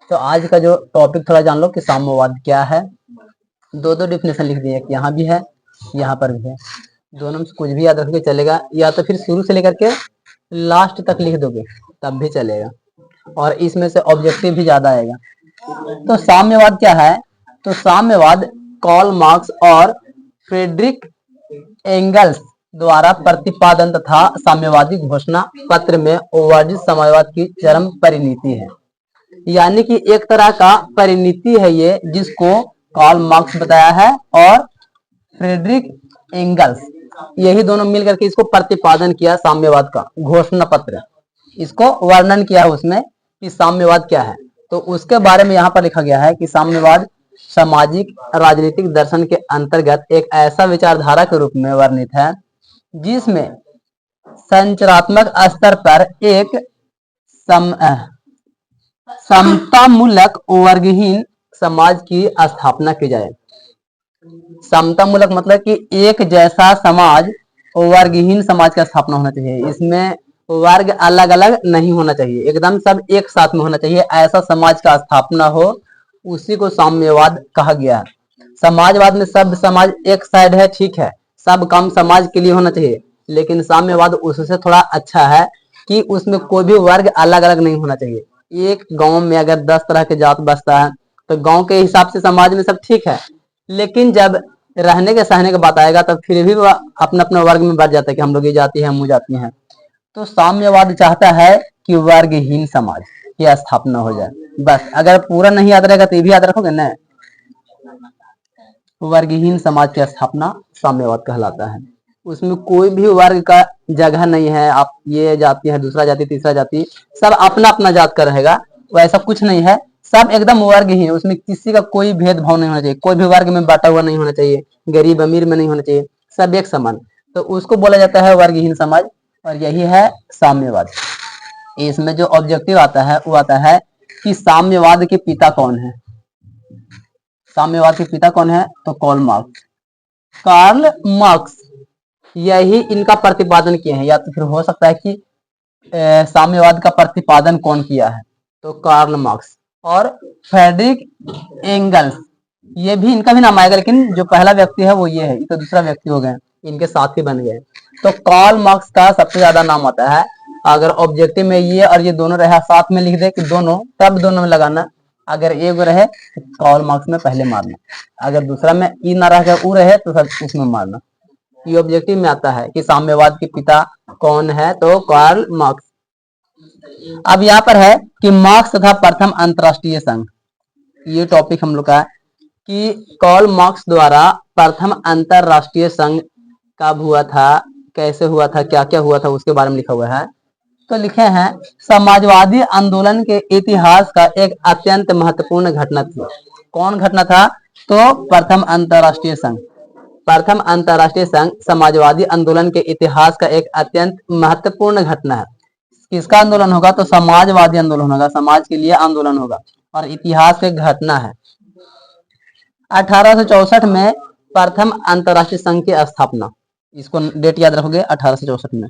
तो आज का जो टॉपिक थोड़ा जान लो कि साम्यवाद क्या है। दो दो डिफिनेशन लिख दिए, यहाँ भी है यहाँ पर भी है, दोनों में से कुछ भी याद रख के चलेगा, या तो फिर शुरू से लेकर के लास्ट तक लिख दोगे तब भी चलेगा, और इसमें से ऑब्जेक्टिव भी ज्यादा आएगा। तो साम्यवाद क्या है? तो साम्यवाद कार्ल मार्क्स और फ्रेडरिक एंगल्स द्वारा प्रतिपादन तथा साम्यवादी घोषणा पत्र में वर्जित साम्यवाद की चरम परिणति है। यानी कि एक तरह का परिणति है ये, जिसको कार्ल मार्क्स बताया है और फ्रेडरिक एंगल्स, यही दोनों मिलकर के इसको प्रतिपादन किया साम्यवाद का घोषणा पत्र, इसको वर्णन किया है उसमें कि साम्यवाद क्या है। तो उसके बारे में यहाँ पर लिखा गया है कि साम्यवाद सामाजिक राजनीतिक दर्शन के अंतर्गत एक ऐसा विचारधारा के रूप में वर्णित है जिसमें संरचनात्मक स्तर पर एक समतामूलक वर्गहीन समाज की स्थापना की जाए। समतामूलक मतलब कि एक जैसा समाज, वर्गहीन समाज की स्थापना होना चाहिए। इसमें वर्ग अलग अलग नहीं होना चाहिए, एकदम सब एक साथ में होना चाहिए, ऐसा समाज का स्थापना हो, उसी को साम्यवाद कहा गया है। समाजवाद में सब समाज एक साइड है, ठीक है, सब काम समाज के लिए होना चाहिए, लेकिन साम्यवाद उससे थोड़ा अच्छा है कि उसमें कोई भी वर्ग अलग अलग नहीं होना चाहिए। एक गांव में अगर 10 तरह के जात बसता है तो गांव के हिसाब से समाज में सब ठीक है, लेकिन जब रहने के सहने की बात आएगा तो फिर भी वह अपना अपना वर्ग में बढ़ जाता है कि हम लोग ये जाति है, हम वो जाति हैं। तो साम्यवाद चाहता है कि वर्गहीन समाज की स्थापना हो जाए। बस अगर पूरा नहीं याद रहेगा तो ये भी याद रखोगे ना, वर्गहीन समाज की स्थापना साम्यवाद कहलाता है। उसमें कोई भी वर्ग का जगह नहीं है, आप ये जाति है, दूसरा जाति, तीसरा जाति, सब अपना अपना जात का रहेगा, वैसा कुछ नहीं है, सब एकदम वर्ग ही है। उसमें किसी का कोई भेदभाव नहीं होना चाहिए, कोई भी वर्ग में बांटा हुआ नहीं होना चाहिए, गरीब अमीर में नहीं होना चाहिए, सब एक समान। तो उसको बोला जाता है वर्गहीन समाज, और यही है साम्यवाद। इसमें जो ऑब्जेक्टिव आता है वो आता है कि साम्यवाद के पिता कौन है। साम्यवाद के पिता कौन है? तो कार्ल मार्क्स यही इनका प्रतिपादन किए हैं, या तो फिर हो सकता है कि साम्यवाद का प्रतिपादन कौन किया है, तो कार्ल मार्क्स और फ्रेडरिक एंगल्स, ये भी इनका भी नाम आएगा, लेकिन जो पहला व्यक्ति है वो ये है, तो दूसरा व्यक्ति हो गए, इनके साथ ही बन गए। तो कार्ल मार्क्स का सबसे ज्यादा नाम आता है। अगर ऑब्जेक्टिव में ये और ये दोनों रहे साथ में लिख दे कि दोनों, तब दोनों में लगाना। अगर एक रहे तो कार्ल मार्क्स में पहले मारना, अगर दूसरा में ई ना रह ऊ रहे तो सब उसमें मारना। ये ऑब्जेक्टिव में आता है कि साम्यवाद के पिता कौन है, तो कार्ल मार्क्स। अब यहाँ पर है कि मार्क्स तथा प्रथम अंतरराष्ट्रीय संघ, ये टॉपिक हम लोग का है कि कार्ल मार्क्स द्वारा प्रथम अंतरराष्ट्रीय संघ कब हुआ था, कैसे हुआ था, क्या क्या हुआ था, उसके बारे में लिखा हुआ है। तो लिखे हैं, समाजवादी आंदोलन के इतिहास का एक अत्यंत महत्वपूर्ण घटना थी। कौन घटना था? तो प्रथम अंतरराष्ट्रीय संघ। प्रथम अंतरराष्ट्रीय संघ समाजवादी आंदोलन के इतिहास का एक अत्यंत महत्वपूर्ण घटना है। किसका आंदोलन होगा? तो समाजवादी आंदोलन होगा, समाज के लिए आंदोलन होगा, और इतिहास एक घटना है। 1864 में प्रथम अंतरराष्ट्रीय संघ की स्थापना, इसको डेट याद रखोगे, 1864 में।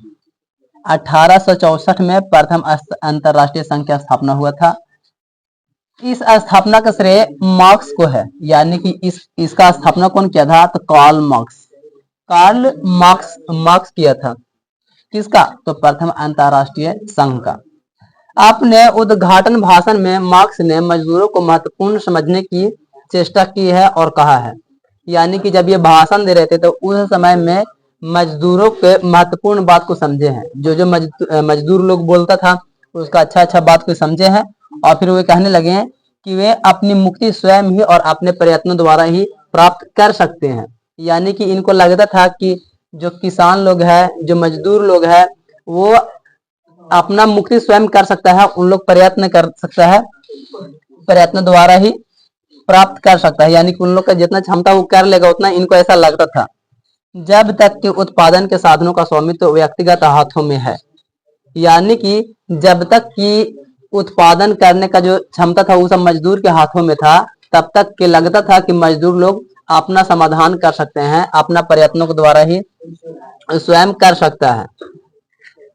1864 में प्रथम अंतरराष्ट्रीय संघ की स्थापना हुआ था। इस स्थापना का श्रेय मार्क्स को है, यानी कि इसका स्थापना कौन किया था? तो कार्ल मार्क्स किया था। किसका? तो प्रथम अंतरराष्ट्रीय संघ का। अपने उद्घाटन भाषण में मार्क्स ने मजदूरों को महत्वपूर्ण समझने की चेष्टा की है और कहा है, यानी कि जब ये भाषण दे रहे थे तो उस समय में मजदूरों के महत्वपूर्ण बात को समझे हैं। जो मजदूर लोग बोलता था उसका अच्छा बात को समझे हैं, और फिर वे कहने लगे हैं कि वे अपनी मुक्ति स्वयं ही और अपने प्रयत्नों द्वारा ही प्राप्त कर सकते हैं। यानी कि इनको लगता था कि जो किसान लोग हैं, जो मजदूर लोग हैं, वो अपना मुक्ति स्वयं कर सकता है, उन लोग प्रयत्न कर सकता है, प्रयत्न द्वारा ही प्राप्त कर सकता है, यानी कि उन लोग का जितना क्षमता वो कर लेगा उतना, इनको ऐसा लगता था। जब तक कि उत्पादन के साधनों का स्वामित्व व्यक्तिगत हाथों में है, यानी कि जब तक कि उत्पादन करने का जो क्षमता था वो सब मजदूर के हाथों में था, तब तक के लगता था कि मजदूर लोग अपना समाधान कर सकते हैं, अपना प्रयत्नों के द्वारा ही स्वयं कर सकता है।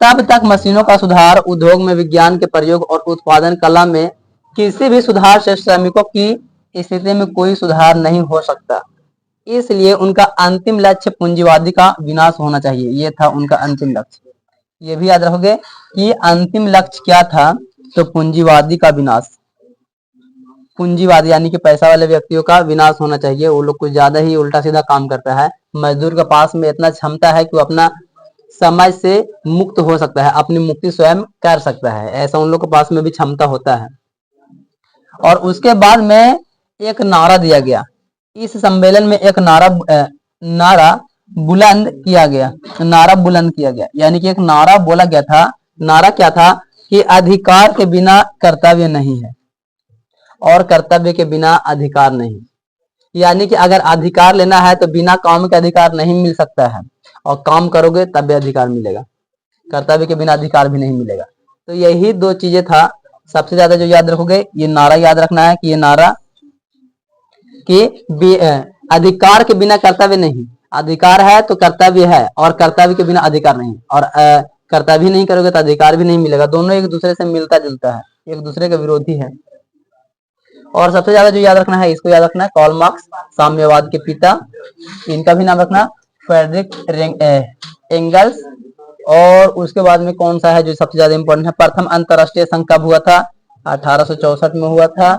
तब तक मशीनों का सुधार, उद्योग में विज्ञान के प्रयोग और उत्पादन कला में किसी भी सुधार से श्रमिकों की स्थिति में कोई सुधार नहीं हो सकता, इसलिए उनका अंतिम लक्ष्य पूंजीवादी का विनाश होना चाहिए। ये था उनका अंतिम लक्ष्य। ये भी याद रखोगे कि अंतिम लक्ष्य क्या था, तो पूंजीवादी का विनाश। पूंजीवादी यानी कि पैसा वाले व्यक्तियों का विनाश होना चाहिए। वो लोग कुछ ज्यादा ही उल्टा सीधा काम करता है। मजदूर के पास में इतना क्षमता है कि वो अपना समाज से मुक्त हो सकता है, अपनी मुक्ति स्वयं कर सकता है, ऐसा उन लोग के पास में भी क्षमता होता है। और उसके बाद में एक नारा दिया गया, इस सम्मेलन में एक नारा बुलंद किया गया। नारा बुलंद किया गया यानी कि एक नारा बोला गया था। नारा क्या था कि अधिकार के बिना कर्तव्य नहीं है और कर्तव्य के बिना अधिकार नहीं। यानी कि अगर अधिकार लेना है तो बिना काम के अधिकार नहीं मिल सकता है, और काम करोगे तब भी अधिकार मिलेगा, कर्तव्य के बिना अधिकार भी नहीं मिलेगा। तो यही दो चीजें था। सबसे ज्यादा जो याद रखोगे, ये नारा याद रखना है कि ये नारा कि अधिकार के बिना कर्तव्य नहीं, अधिकार है तो कर्तव्य है, और कर्तव्य के बिना अधिकार नहीं, और कर्तव्य नहीं करोगे तो अधिकार भी नहीं मिलेगा। दोनों एक दूसरे से मिलता जुलता है, एक दूसरे के विरोधी है। और सबसे ज्यादा जो याद रखना है, इसको याद रखना है, कार्ल मार्क्स साम्यवाद के पिता, इनका भी नाम रखना फ्रेडरिक एंगल्स। और उसके बाद में कौन सा है जो सबसे ज्यादा इंपॉर्टेंट है, प्रथम अंतरराष्ट्रीय संघ कब हुआ था, 1864 में हुआ था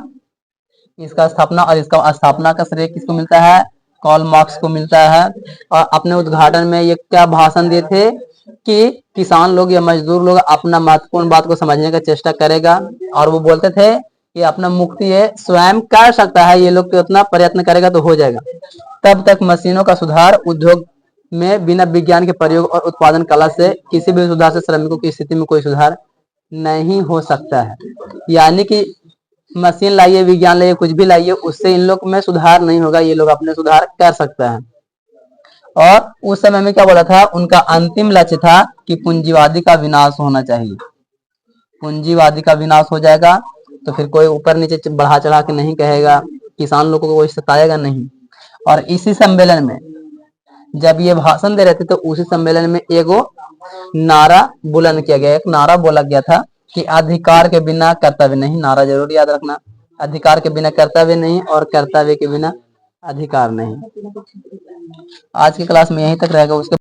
इसका स्थापना। और इसका स्थापना का श्रेय किसको मिलता है, कार्ल मार्क्स को मिलता है। और अपने उद्घाटन में ये क्या भाषण दिए थे कि किसान लोग या मजदूर लोग अपना महत्वपूर्ण बात को समझने का चेष्टा करेगा, और वो बोलते थे कि अपना मुक्ति ये स्वयं कर सकता है, ये लोग तो उतना प्रयत्न करेगा तो हो जाएगा। तब तक मशीनों का सुधार, उद्योग में बिना विज्ञान के प्रयोग और उत्पादन कला से किसी भी सुधार से श्रमिकों की स्थिति में कोई सुधार नहीं हो सकता है। यानी कि मशीन लाइए, विज्ञान लाइए, कुछ भी लाइए, उससे इन लोग में सुधार नहीं होगा, ये लोग अपने सुधार कर सकता है। और उस समय में क्या बोला था, उनका अंतिम लक्ष्य था कि पूंजीवादी का विनाश होना चाहिए। पूंजीवादी का विनाश हो जाएगा तो फिर कोई ऊपर नीचे बढ़ा चढ़ा के नहीं कहेगा, किसान लोगों को कोई सताएगा नहीं। और इसी सम्मेलन में जब ये भाषण दे रहे थे तो उसी सम्मेलन में एगो नारा बुलंद किया गया, एक नारा बोला गया था कि अधिकार के बिना कर्तव्य नहीं। नारा जरूर याद रखना, अधिकार के बिना कर्तव्य नहीं और कर्तव्य के बिना अधिकार नहीं। आज की क्लास में यहीं तक रहेगा। उसके